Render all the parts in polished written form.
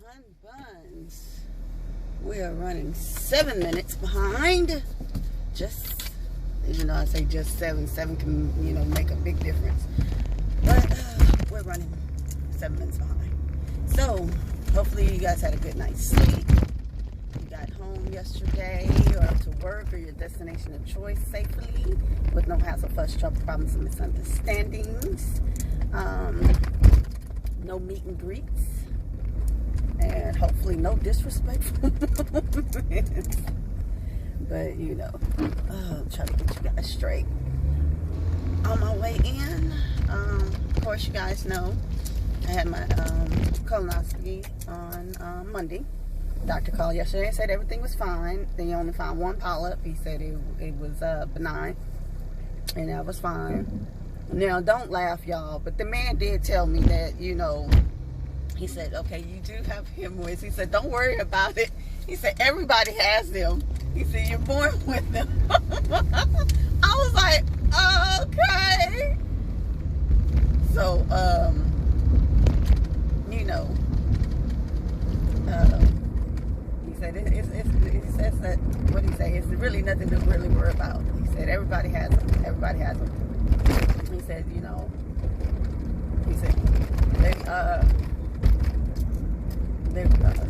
Hun Buns. We are running 7 minutes behind. Just, even though I say just 7 can, make a big difference. But we're running 7 minutes behind. So, hopefully you guys had a good night's sleep. You got home yesterday or up to work or your destination of choice safely with no hassle, fuss, trouble, problems, and misunderstandings. No meet and greets. And hopefully no disrespectful moments. But, try to get you guys straight. On my way in, of course you guys know, I had my colonoscopy on Monday. Doctor called yesterday and said everything was fine. They only found one polyp. He said it was benign. And that was fine. Now, don't laugh, y'all. But the man did tell me that, he said, okay, you do have hemorrhoids. He said, don't worry about it. He said, everybody has them. He said, you're born with them. I was like, okay. So, he said, he says that, what did he say? It's really nothing to really worry about. He said, everybody has them. Everybody has them. He said,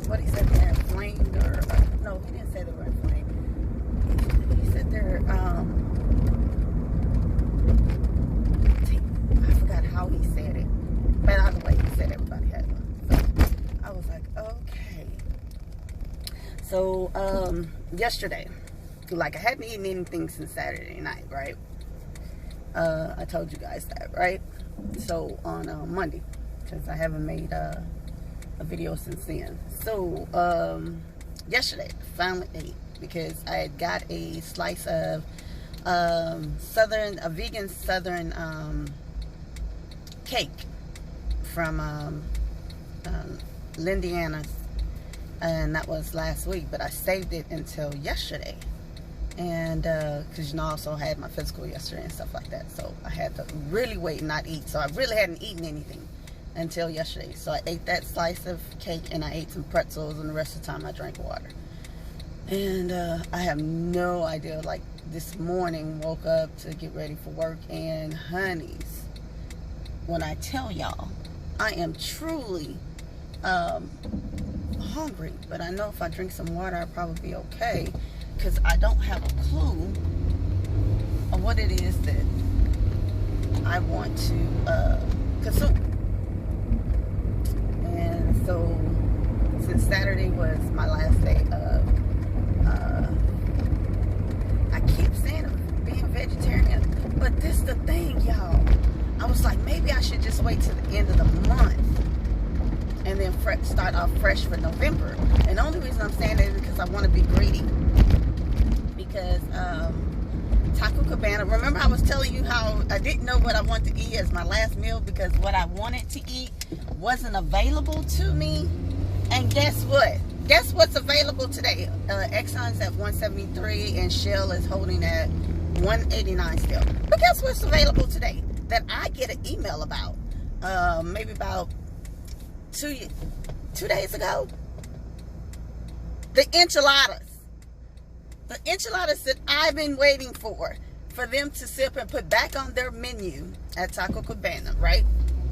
what he said, they're inflamed, or no, he didn't say they were inflamed. He said they're I forgot how he said it, but either way, he said everybody had one. So I was like, okay. So yesterday, like, I hadn't eaten anything since Saturday night, right? I told you guys that, right? So on Monday, because I haven't made a video since then. So yesterday finally ate, because I had got a slice of vegan southern cake from Lindiana's, and that was last week, but I saved it until yesterday. And because I also had my physical yesterday and stuff like that, so I had to really wait and not eat. So I really hadn't eaten anything until yesterday. So I ate that slice of cake and I ate some pretzels, and the rest of the time I drank water. And I have no idea, like, this morning woke up to get ready for work, and honeys, when I tell y'all, I am truly hungry, but I know if I drink some water I'll probably be okay, because I don't have a clue of what it is that I want to consume. And so, since Saturday was my last day of, I keep saying I'm being vegetarian, but this is the thing, y'all. I was like, maybe I should just wait till the end of the month and then start off fresh for November. And the only reason I'm saying that is because I want to be greedy. Because Taco Cabana, remember I was telling you how I didn't know what I wanted to eat as my last meal because what I wanted to eat wasn't available to me. And guess what? Guess what's available today? Exxon's at 173 and Shell is holding at 189 still. But guess what's available today that I get an email about? Maybe about 2 days ago. The enchiladas. The enchiladas that I've been waiting for them to sip and put back on their menu at Taco Cabana, right?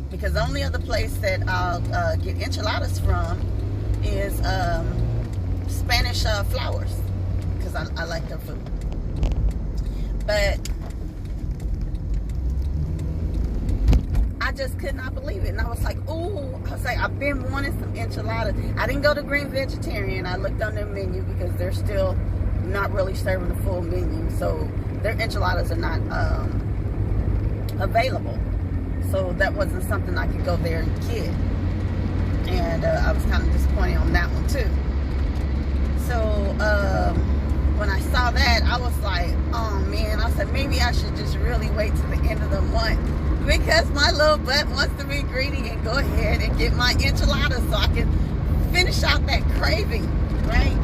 Because the only other place that I'll get enchiladas from is Spanish Flowers, because I like their food. But I just could not believe it. And I was like, ooh, I've been wanting some enchiladas. I didn't go to Green Vegetarian. I looked on their menu because they're still not really serving the full menu, so their enchiladas are not available, so that wasn't something I could go there and get, and I was kind of disappointed on that one too. So when I saw that, I was like, oh man, I said maybe I should just really wait till the end of the month, because my little butt wants to be greedy and go ahead and get my enchiladas so I can finish out that craving, right?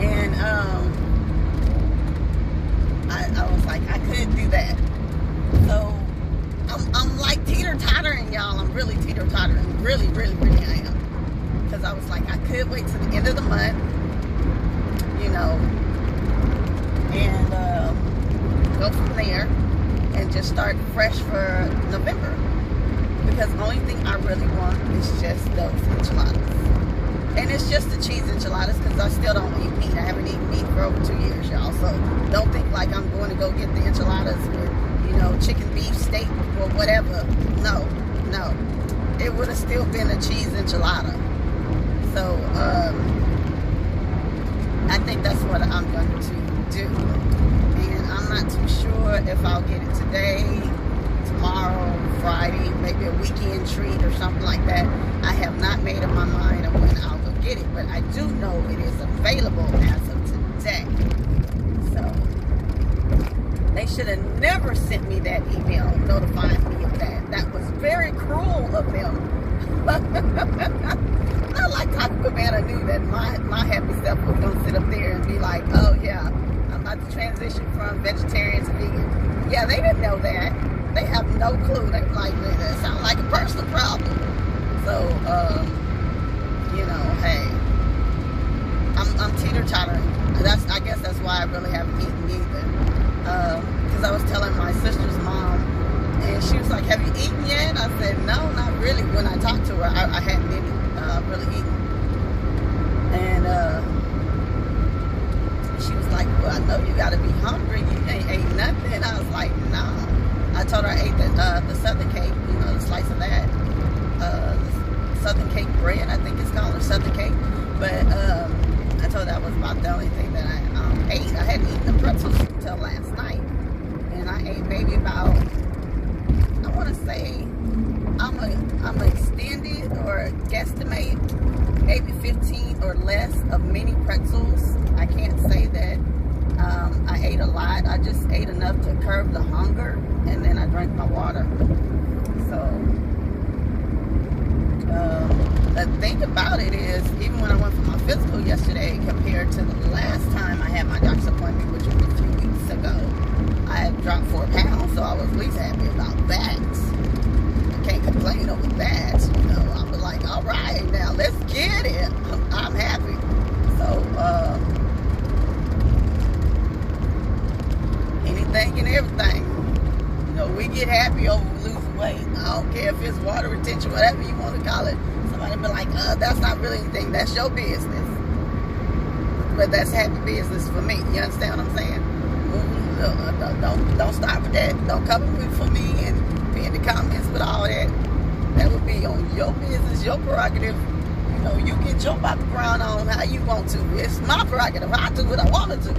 And I was like, I couldn't do that. So I'm like teeter-tottering, y'all. I'm really teeter-tottering. Really, really, really I am. because I was like, I could wait till the end of the month, you know, and go from there and just start fresh for November. Because the only thing I really want is just those enchiladas. And it's just the cheese enchiladas because I still don't eat meat. I haven't eaten meat for over 2 years, y'all. So don't think like I'm going to go get the enchiladas with, you know, chicken, beef, steak, or whatever. No. It would have still been a cheese enchilada. So I think that's what I'm going to do. And I'm not too sure if I'll get it today, tomorrow, Friday, maybe a weekend treat or something like that. I have not made up my mind on when I'll go get it, but I do know it is available as of today. So they should have never sent me that email notifying me of that. That was very cruel of them. Not like Taco Cabana knew that my happy self was going to sit up there and be like, oh yeah, I'm about to transition from vegetarian to vegan. Yeah, they didn't know that. They have no clue. They were like, man, that sounds like a personal problem. So, you know, hey, I'm teeter-tottering. I guess that's why I really haven't eaten either. Because I was telling my sister's mom, and she was like, have you eaten yet? I said, no, not really. When I talked to her, I hadn't been really eaten. And she was like, well, I know you got to be hungry. You ain't ate nothing. I was like, no. I told her I ate the Southern cake, you know, the slice of that. Southern cake bread, I think it's called, or Southern cake. But I told her that was about the only thing that I ate. I hadn't eaten the pretzels until last night. And I ate maybe about, I want to say, I'm going to extend it or guesstimate maybe 15 or less of mini pretzels. I can't say that I ate a lot. I just ate enough to curb the hunger, and then I drank my water. So the thing about it is, even when I went for my physical yesterday, compared to the last time I had my doctor's appointment, which was a few weeks ago, I had dropped 4 pounds, so I was at least happy about that. I can't complain over that, you know. I was like, all right, now let's get it. I'm happy. So anything and everything, you know, we get happy over losing weight. I don't care if it's water retention, whatever you want to call it. Somebody be like, that's not really anything, that's your business. But that's happy business for me. You understand what I'm saying? Don't start with that. Don't come for me and be in the comments with all that. That would be on your business, your prerogative. You know, you get your background on how you want to. It's my prerogative. I do what I want to do.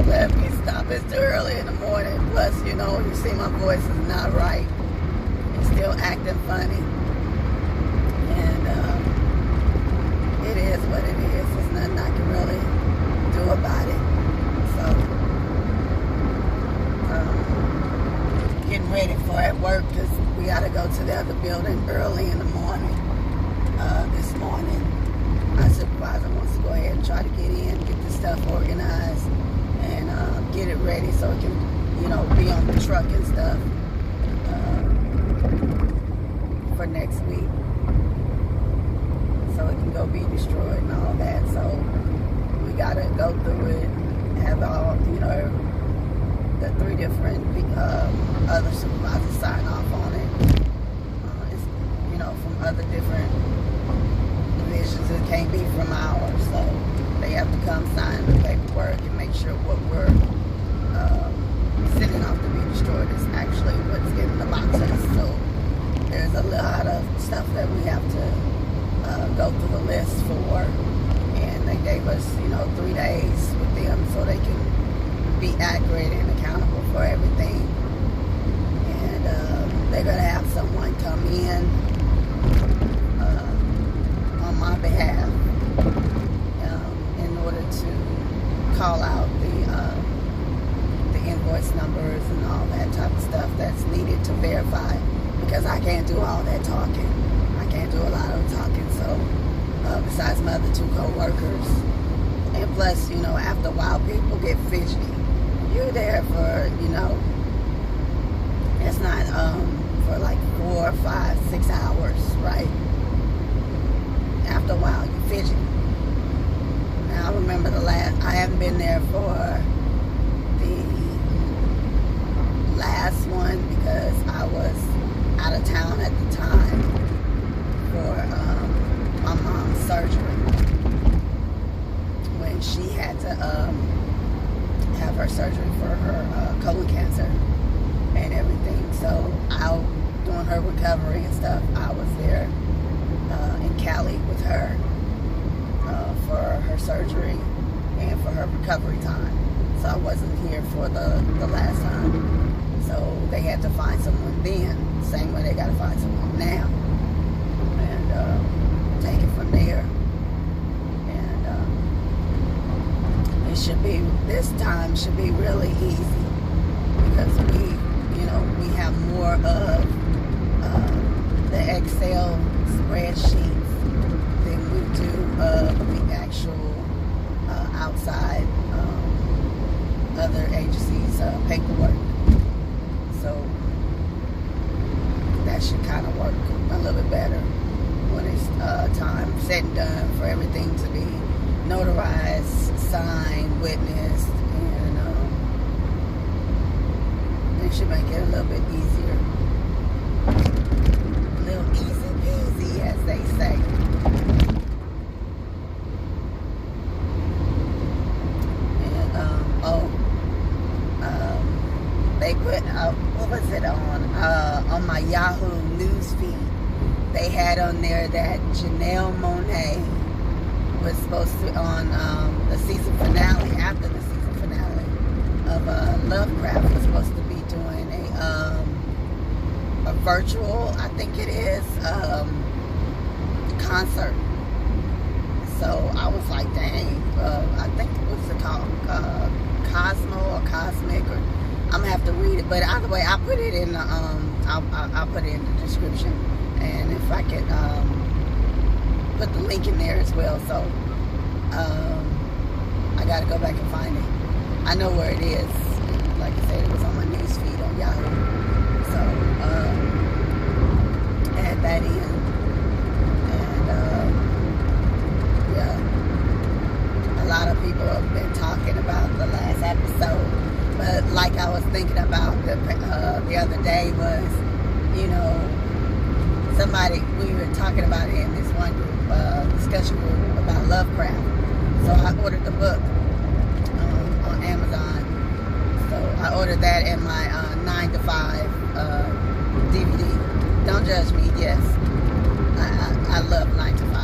Let me stop. It's too early in the morning. Plus, you know, you see my voice is not right. It's still acting funny. And it is what it is. There's nothing I can really do about it. So, getting ready for at work because we got to go to the other building early in the morning. This morning, my supervisor wants to go ahead and try to get in, get this stuff organized, and get it ready so it can, you know, be on the truck and stuff for next week. So it can go be destroyed and all that. So we got to go through it, have all, you know, the 3 different other supervisors sign off on it. It's, you know, from other different divisions. It can't be from ours. So they have to come sign the paperwork and make sure what we're sending off to be destroyed is actually what's in the boxes. So there's a lot of stuff that we have to go through the list for. And they gave us, you know, 3 days with them so they can be accurate and accountable for everything. And they're going to have someone come in on my behalf in order to call out the invoice numbers and all that type of stuff that's needed to verify, because I can't do all that talking. I can't do a lot of talking. So besides my other 2 co-workers, and plus, you know, after a while people get fidgety. You're there for, you know, it's not for like 4 or 5 town at the time for my mom's surgery when she had to have her surgery for her colon cancer and everything. So during her recovery and stuff, I was there in Cali with her for her surgery and for her recovery time. So I wasn't here for the last time. So they had to find someone then, same way they got to find someone now, and take it from there. And it should be, this time should be really easy because we have more of the Excel spreadsheets than we do of the actual outside other agencies' paperwork. So that should kind of work a little bit better when it's time said and done for everything to be notarized, signed, witnessed, and it should make it a little bit easier. A little easy peasy, as they say. They put what was it on my Yahoo news feed? They had on there that Janelle Monàe was supposed to on the season finale, after the season finale of Lovecraft, was supposed to be doing a virtual, I think it is, concert. So I was like, dang, I think what's it called, Cosmo or Cosmic, or I'm gonna have to read it, but either way, I put it in the I'll put it in the description, and if I could put the link in there as well. So I gotta go back and find it. I know where it is. Like I said, it was on my news feed on Yahoo. So add that in, and yeah, a lot of people have been talking about the last episode. But like I was thinking about the other day was, somebody, we were talking about it in this one group, discussion group about Lovecraft. So I ordered the book on Amazon. So I ordered that in my 9 to 5 DVD. Don't judge me, yes. I love 9 to 5.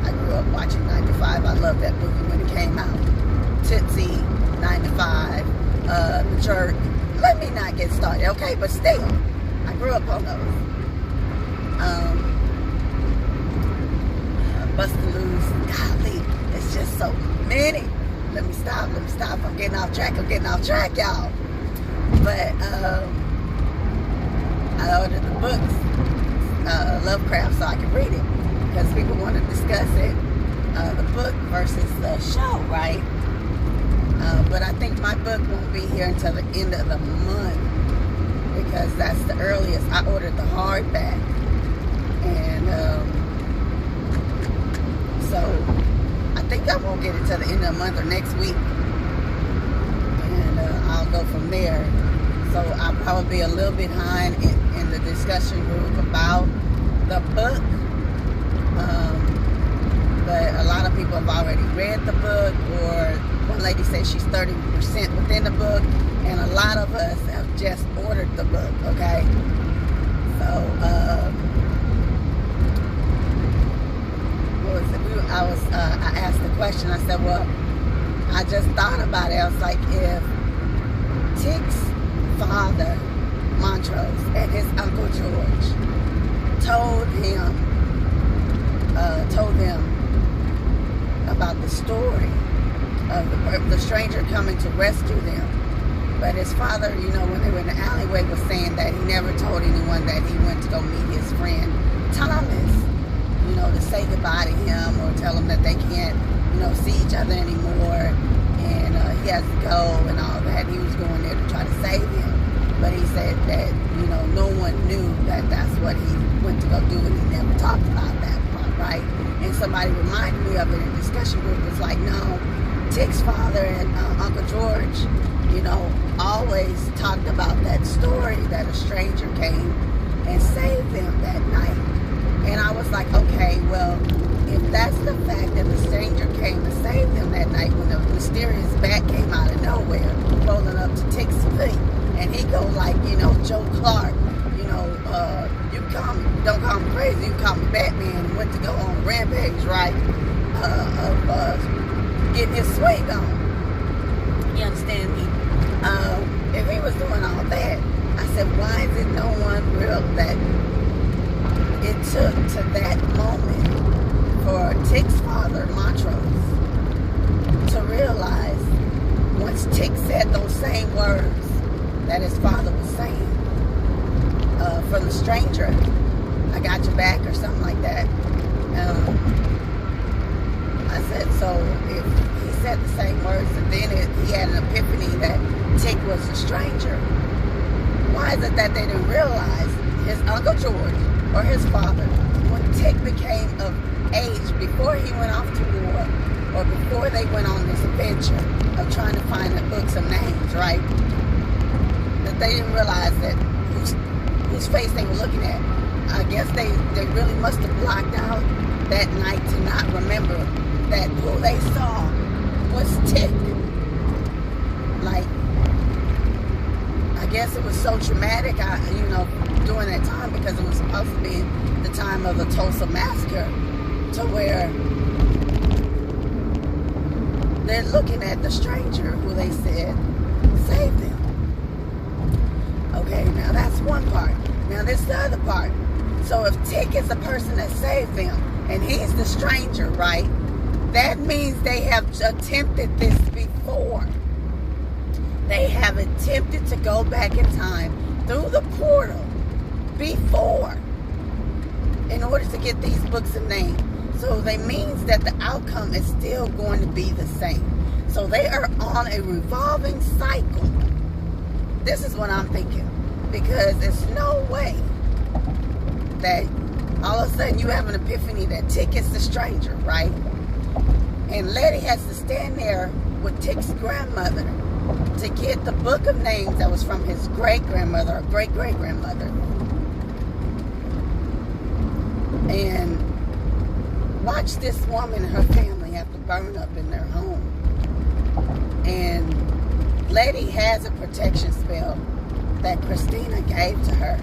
I grew up watching 9 to 5. I loved that movie when it came out. Tootsie, 9 to 5. The Jerk. Let me not get started, okay? But still, I grew up on those. Bustin' Loose. Golly, it's just so many. Let me stop. I'm getting off track, y'all. But I ordered the books, Lovecraft, so I can read it. Because people want to discuss it, the book versus the show, right? But I think my book won't be here until the end of the month because that's the earliest. I ordered the hardback, and so I think I won't get it till the end of the month or next week, and I'll go from there. So I'll probably be a little behind in the discussion group about the book, but a lot of people have already read the book, or one lady said she's 30% within the book, and a lot of us have just ordered the book, okay? So, what was it? I asked the question, I said, well, I just thought about it. I was like, if Tick's father, Montrose, and his Uncle George told them about the story of the stranger coming to rescue them. But his father, when they were in the alleyway, was saying that he never told anyone that he went to go meet his friend Thomas, to say goodbye to him or tell him that they can't, see each other anymore, and he has to go and all that. He was going there to try to save him. But he said that, no one knew that that's what he went to go do, and he never talked about that part, right? And somebody reminded me of it in the discussion group. It was like, no, Tick's father and Uncle George, always talked about that story that a stranger came and save them that night. And I was like, okay, well, if that's the fact that the stranger came to save them that night when the mysterious bat came out of nowhere, rolling up to Tick's feet, and he go like, Joe Clark, you can call me, don't call me crazy, you can call me Batman, and went to go on a rampage, right, of getting his swing on. You understand me? If he was doing all that, I said, why is it no one real that it took to that moment for Tick's father, Montrose, to realize once Tick said those same words that his father was saying from the stranger, I got your back or something like that. I said, so if he said the same words and then he had an epiphany that Tick was the stranger, why is it that they didn't realize his Uncle George or his father, when Tick became of age, before he went off to war or before they went on this adventure of trying to find the books of names, right? That they didn't realize that whose face they were looking at. I guess they really must have blocked out that night to not remember that who they saw was Tick. Like, I guess it was so traumatic, during that time, because it was supposed to be the time of the Tulsa Massacre, to where they're looking at the stranger who they said saved them. Okay, now that's one part. Now this is the other part. So if Tick is the person that saved them, and he's the stranger, right? That means they have attempted this before. They have attempted to go back in time through the portal before in order to get these books of names. So that means that the outcome is still going to be the same. So they are on a revolving cycle. This is what I'm thinking. Because there's no way that all of a sudden you have an epiphany that Tick is the stranger, right? And Letty has to stand there with Tick's grandmother to get the book of names that was from his great-grandmother or great-great-grandmother. And watch this woman and her family have to burn up in their home. And Letty has a protection spell that Christina gave to her.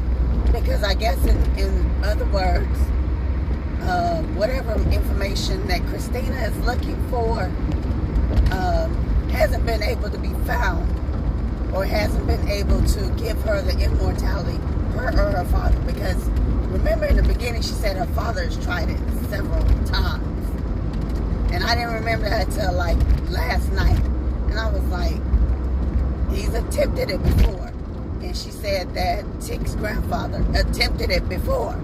Because I guess in other words, whatever information that Christina is looking for hasn't been able to be found, or hasn't been able to give her the immortality, her or her father. Because remember in the beginning she said her father has tried it several times, and I didn't remember that until like last night, and I was like, he's attempted it before. And she said that Tick's grandfather attempted it before.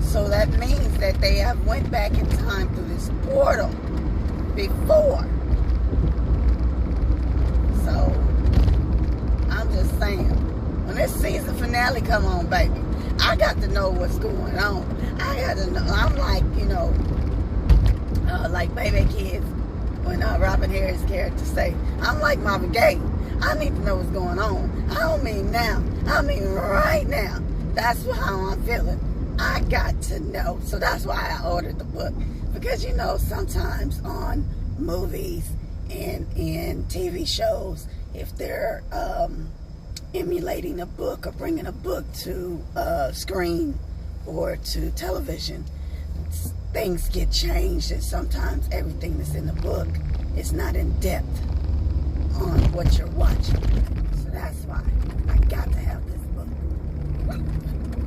So that means that they have went back in time through this portal before. So, I'm just saying, when this season finale come on, baby, I got to know what's going on. I got to know. I'm like, like Baby Kids, when Robin Harris' character say, I'm like Marvin Gaye. I need to know what's going on. I don't mean now. I mean right now. That's how I'm feeling. I got to know. So that's why I ordered the book. Because, sometimes on movies and in TV shows, if they're emulating a book or bringing a book to screen or to television, things get changed. And sometimes everything that's in the book is not in depth on what you're watching. So that's why I got to have this book.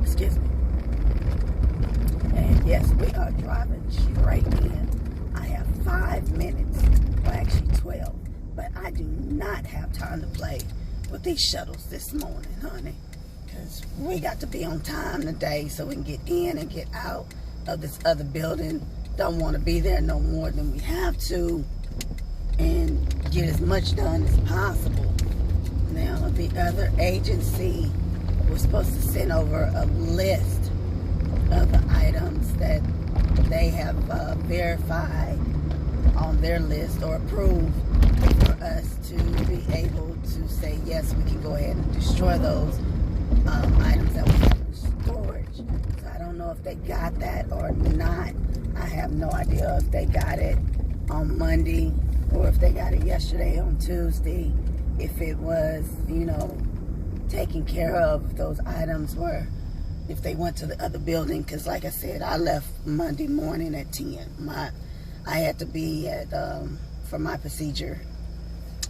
Excuse me. And yes, we are driving straight in. I have 5 minutes, or actually 12, but I do not have time to play with these shuttles this morning, honey, because we got to be on time today so we can get in and get out of this other building. Don't want to be there no more than we have to, and get as much done as possible. Now, the other agency was supposed to send over a list of the items that they have verified on their list or approved for us to be able to say, yes, we can go ahead and destroy those items that we have in if they got that or not. I have no idea if they got it on Monday or if they got it yesterday on Tuesday. If it was, you know, taken care of, those items were, if they went to the other building. Because like I said, I left Monday morning at 10. I had to be at for my procedure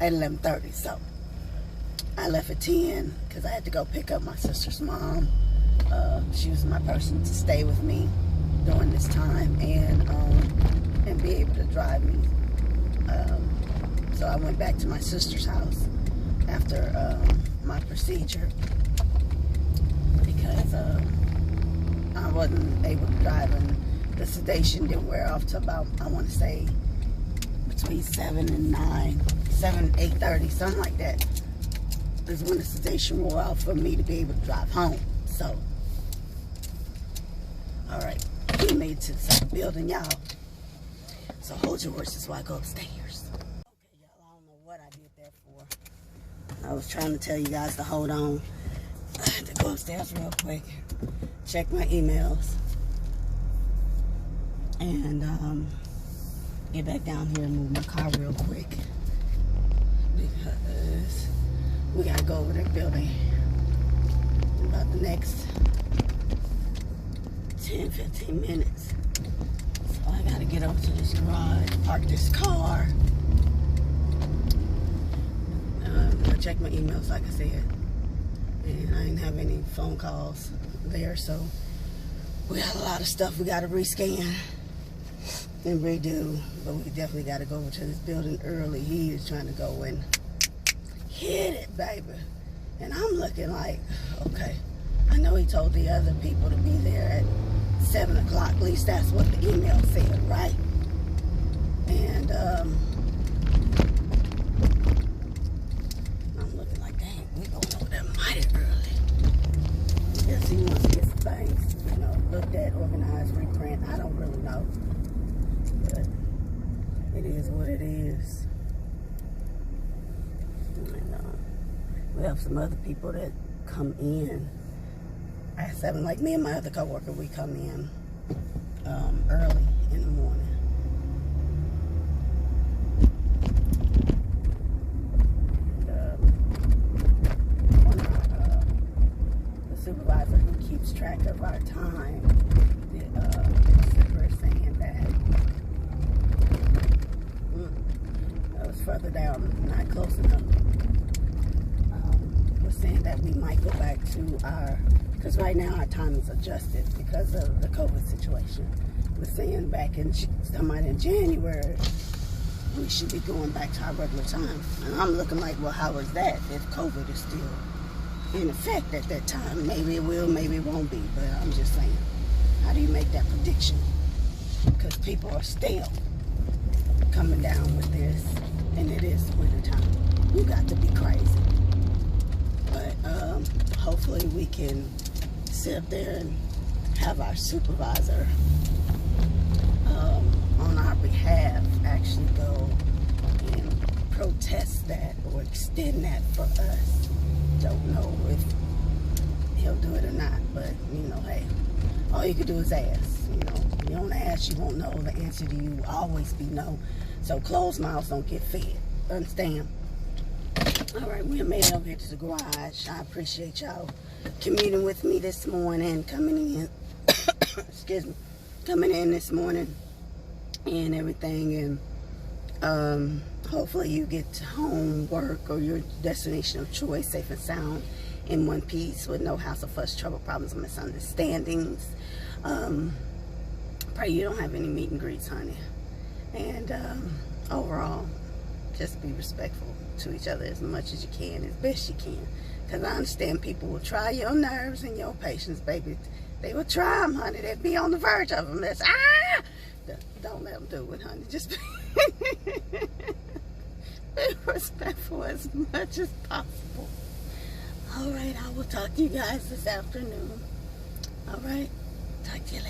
at 11:30. So I left at 10 because I had to go pick up my sister's mom. She was my person to stay with me during this time and be able to drive me. So I went back to my sister's house after my procedure because I wasn't able to drive, and the sedation didn't wear off till about, I want to say, between 7 and 9, 8:30, something like that, is when the sedation wore off for me to be able to drive home. So, all right, we made it to the second building, y'all. So hold your horses while I go upstairs. Okay, y'all, I don't know what I did that for. I was trying to tell you guys to hold on. I had to go upstairs real quick, check my emails, and get back down here and move my car real quick because we gotta go over that building in about the next 10-15 minutes. So I gotta get over to this garage, park this car. I check my emails, like I said, and I didn't have any phone calls there, so we got a lot of stuff we gotta rescan and redo, but we definitely gotta go over to this building early. He is trying to go and hit it, baby, and I'm looking like, okay, I know he told the other people to be there at 7 o'clock, at least that's what the email said, right? And I'm looking like, dang, we going over there mighty early. I guess he wants to get some things, you know, looked at, organized, reprint. I don't really know, but it is what it is. And we have some other people that come in at 7, like me and my other coworker. We come in early in the morning. The supervisor who keeps track of our time, the super saying that that was further down, not close enough. Was saying that we might go back to our, because right now our time is adjusted because of the COVID situation. We're saying back in January, we should be going back to our regular time. And I'm looking like, well, how is that if COVID is still in effect at that time? Maybe it will, maybe it won't be, but I'm just saying, how do you make that prediction? Because people are still coming down with this, and it is winter time. You got to be crazy. But hopefully we can sit up there and have our supervisor on our behalf actually go and protest that or extend that for us. Don't know if he'll do it or not, but you know, hey, all you can do is ask. You know, you don't ask, you won't know. The answer to you will always be no. So closed mouths don't get fed. Understand? All right, we made it over here to the garage. I appreciate y'all commuting with me this morning, coming in, excuse me, coming in this morning and everything. And hopefully you get home, work, or your destination of choice safe and sound in one piece with no hassle, fuss, trouble, problems, or misunderstandings. Pray you don't have any meet and greets, honey. And overall, just be respectful to each other as much as you can, as best you can. Because I understand people will try your nerves and your patience, baby. They will try them, honey. They'll be on the verge of them. That's, don't let them do it, honey. Just be respectful as much as possible. All right, I will talk to you guys this afternoon. All right, talk to you later.